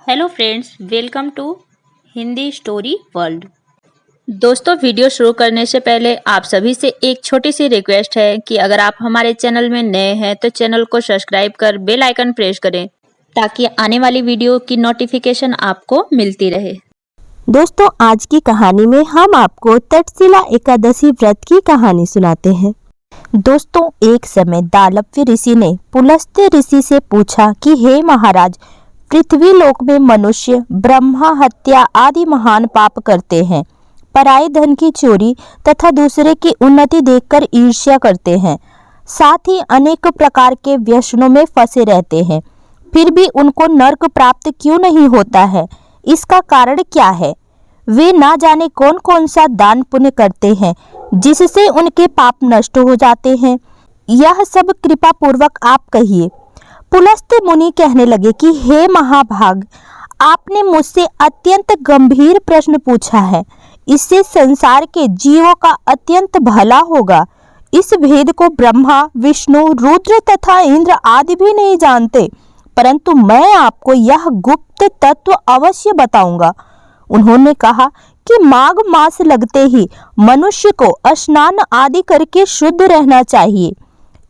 Hello friends, welcome to Hindi story world. दोस्तों, video शुरू करने से पहले आप सभी से एक छोटी सी रिक्वेस्ट है कि अगर आप हमारे चैनल में नए हैं तो चैनल को सब्सक्राइब कर बेल आइकन प्रेस करें ताकि आने वाली वीडियो की नोटिफिकेशन आपको मिलती रहे। दोस्तों, आज की कहानी में हम आपको तक्षशिला एकादशी व्रत की कहानी सुनाते हैं। दोस्तों, एक समय दालव्य ऋषि ने पुलस्त्य ऋषि से पूछा कि हे महाराज, पृथ्वी लोक में मनुष्य ब्रह्मा हत्या आदि महान पाप करते हैं, पराये धन की चोरी तथा दूसरे की उन्नति देखकर ईर्ष्या करते हैं, साथ ही अनेक प्रकार के व्यसनों में फंसे रहते हैं, फिर भी उनको नरक प्राप्त क्यों नहीं होता है? इसका कारण क्या है? वे ना जाने कौन कौन सा दान पुण्य करते हैं जिससे उनके पाप नष्ट हो जाते हैं। यह सब कृपा पूर्वक आप कहिए। पुलस्त्य मुनि कहने लगे कि हे महाभाग, आपने मुझसे अत्यंत गंभीर प्रश्न पूछा है। इससे संसार के जीवों का अत्यंत भला होगा। इस भेद को ब्रह्मा, विष्णु, रुद्र तथा इंद्र आदि भी नहीं जानते, परंतु मैं आपको यह गुप्त तत्व अवश्य बताऊंगा। उन्होंने कहा कि माघ मास लगते ही मनुष्य को स्नान आदि करके शुद्ध रहना चाहिए,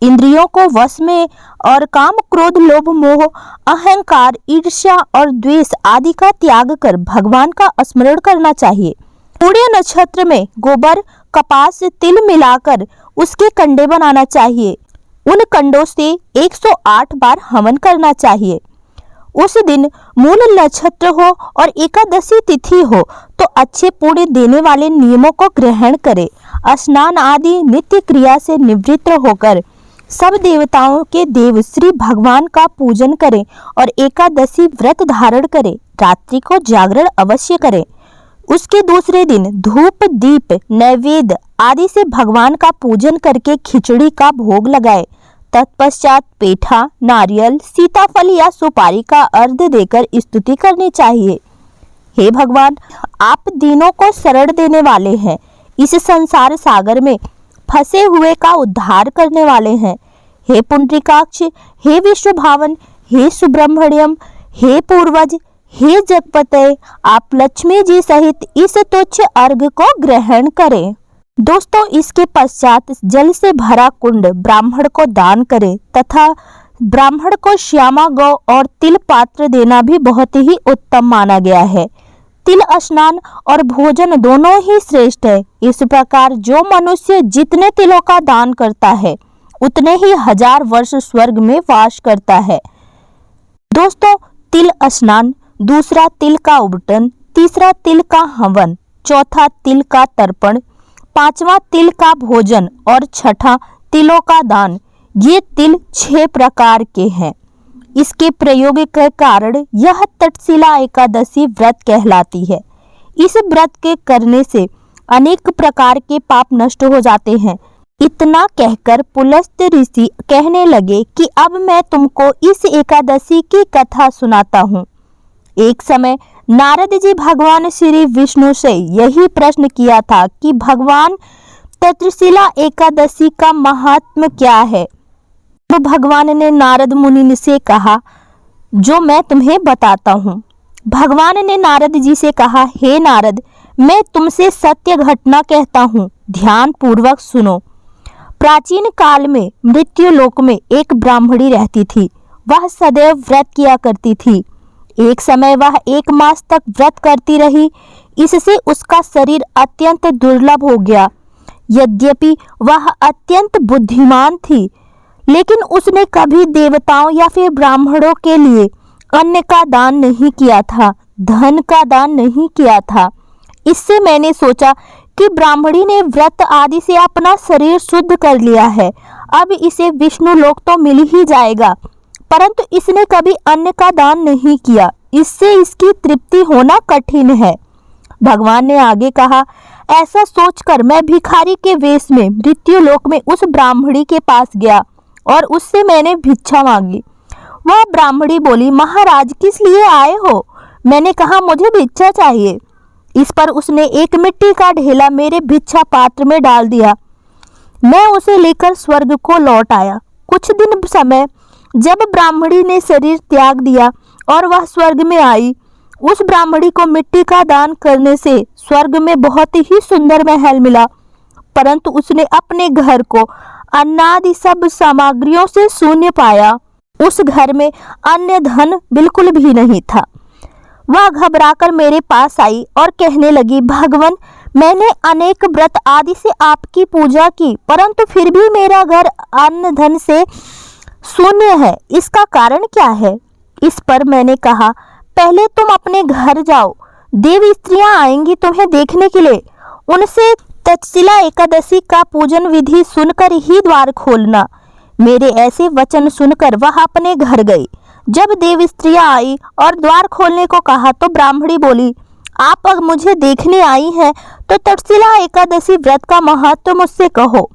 इंद्रियों को वश में और काम, क्रोध, लोभ, मोह, अहंकार, ईर्ष्या और द्वेष आदि का त्याग कर भगवान का स्मरण करना चाहिए। पुण्य नक्षत्र में गोबर, कपास, तिल मिलाकर उसके कंडे बनाना चाहिए। उन कंडों से 108 बार हवन करना चाहिए। उस दिन मूल नक्षत्र हो और एकादशी तिथि हो तो अच्छे पुण्य देने वाले नियमों को ग्रहण करें। स्नान आदि नित्य क्रिया से निवृत्त होकर सब देवताओं के देव श्री भगवान का पूजन करें और एकादशी व्रत धारण करें। रात्रि को जागरण अवश्य करें। उसके दूसरे दिन धूप, दीप, नैवेद्य आदि से भगवान का पूजन करके खिचड़ी का भोग लगाए। तत्पश्चात पेठा, नारियल, सीताफल या सुपारी का अर्घ्य देकर स्तुति करनी चाहिए। हे भगवान, आप दीनों को शरण देने वाले हैं। इस संसार सागर में फंसे हुए का उद्धार करने वाले हैं। हे पुंडरीकाक्ष, हे विष्णु भावन, हे सुब्रह्मण्यम, हे पूर्वज, हे जगपते, आप लक्ष्मी जी सहित इस तुच्छ अर्घ्य को ग्रहण करें। दोस्तों, इसके पश्चात जल से भरा कुंड ब्राह्मण को दान करें तथा ब्राह्मण को श्यामा गौ और तिल पात्र देना भी बहुत ही उत्तम माना गया है। तिल स्नान और भोजन दोनों ही श्रेष्ठ है। इस प्रकार जो मनुष्य जितने तिलों का दान करता है उतने ही 1000 वर्ष स्वर्ग में वास करता है। दोस्तों, तिल स्नान, दूसरा तिल का उबटन, तीसरा तिल का हवन, चौथा तिल का तर्पण, पांचवा तिल का भोजन और छठा तिलों का दान। ये तिल 6 प्रकार के हैं। इसके प्रयोग के कारण यह तक्षशिला एकादशी व्रत कहलाती है। इस व्रत के करने से अनेक प्रकार के पाप नष्ट हो जाते हैं। इतना कहकर पुलस्त्य ऋषि कहने लगे कि अब मैं तुमको इस एकादशी की कथा सुनाता हूँ। एक समय नारद जी भगवान श्री विष्णु से यही प्रश्न किया था कि भगवान, तक्षशिला एकादशी का महात्म्य क्या है? तो भगवान ने नारद मुनि से कहा, जो मैं तुम्हें बताता हूँ। भगवान ने नारद जी से कहा, हे नारद, मैं तुमसे सत्य घटना कहता हूँ, ध्यान पूर्वक सुनो। प्राचीन काल में मृत्यु लोक में एक ब्राह्मणी रहती थी। वह सदैव व्रत किया करती थी। एक समय वह 1 मास तक व्रत करती रही। इससे उसका शरीर अत्यंत दुर्लभ हो गया। यद्यपि वह अत्यंत बुद्धिमान थी, लेकिन उसने कभी देवताओं या फिर ब्राह्मणों के लिए अन्न का दान नहीं किया था, धन का दान नहीं किया था। इससे मैंने सोचा कि ब्राह्मणी ने व्रत आदि से अपना शरीर शुद्ध कर लिया है, अब इसे विष्णु लोक तो मिल ही जाएगा, परंतु इसने कभी अन्न का दान नहीं किया, इससे इसकी तृप्ति होना कठिन है। भगवान ने आगे कहा, ऐसा सोचकर मैं भिखारी के वेश में मृत्यु लोक में उस ब्राह्मणी के पास गया और उससे मैंने भिक्षा मांगी। वह ब्राह्मणी बोली, महाराज, किस लिए आए हो? मैंने कहा, मुझे भिक्षा चाहिए। इस पर उसने एक मिट्टी का ढेला मेरे भिक्षा पात्र में डाल दिया। मैं उसे लेकर स्वर्ग को लौट आया। कुछ दिन समय जब ब्राह्मणी ने शरीर त्याग दिया और वह स्वर्ग में आई उस ब्राह्मणी को मिट्टी का दान करने से स्वर्ग में बहुत ही सुंदर महल मिला, परंतु उसने अपने घर को अन्नादि सब सामग्रियों से शून्य पाया। उस घर में अन्य धन बिल्कुल भी नहीं था। वह घबराकर मेरे पास आई और कहने लगी, भगवान, मैंने अनेक व्रत आदि से आपकी पूजा की, परंतु फिर भी मेरा घर अन्न धन से शून्य है। इसका कारण क्या है? इस पर मैंने कहा, पहले तुम अपने घर जाओ, देव स्त्रियां आएंगी तुम्हें देखने के लिए। उनसे तक्षशिला एकादशी का पूजन विधि सुनकर ही द्वार खोलना। मेरे ऐसे वचन सुनकर वह अपने घर गई। जब देव स्त्रियां आई और द्वार खोलने को कहा तो ब्राह्मणी बोली, आप अब मुझे देखने आई हैं तो तक्षशिला एकादशी व्रत का महत्व मुझसे कहो।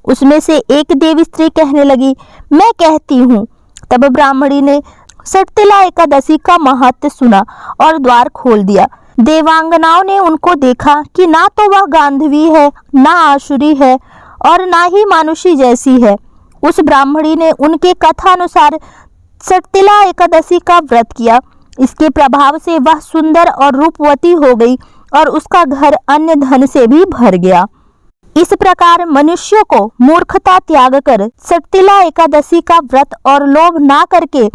उसमें से एक देव स्त्री कहने लगी, मैं कहती हूँ। तब ब्राह्मणी ने तक्षशिला एकादशी का महत्व सुना और द्वार खोल दिया। देवांगनाओं ने उनको देखा कि ना तो वह गांधवी है, ना आसुरी है और ना ही मानुषी जैसी है। उस ब्राह्मणी ने उनके कथानुसार तक्षशिला एकादशी का व्रत किया। इसके प्रभाव से वह सुंदर और रूपवती हो गई और उसका घर अन्य धन से भी भर गया। इस प्रकार मनुष्यों को मूर्खता त्याग कर तक्षशिला एकादशी का व्रत और लोभ ना करके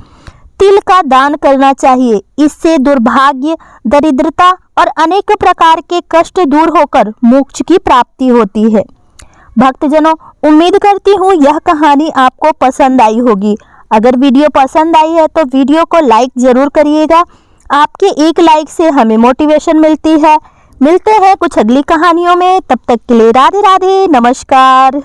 तिल का दान करना चाहिए। इससे दुर्भाग्य, दरिद्रता और अनेक प्रकार के कष्ट दूर होकर मोक्ष की प्राप्ति होती है। भक्तजनों, उम्मीद करती हूँ यह कहानी आपको पसंद आई होगी। अगर वीडियो पसंद आई है तो वीडियो को लाइक जरूर करिएगा। आपके एक लाइक से हमें मोटिवेशन मिलती है। मिलते हैं कुछ अगली कहानियों में, तब तक के लिए राधे राधे, नमस्कार।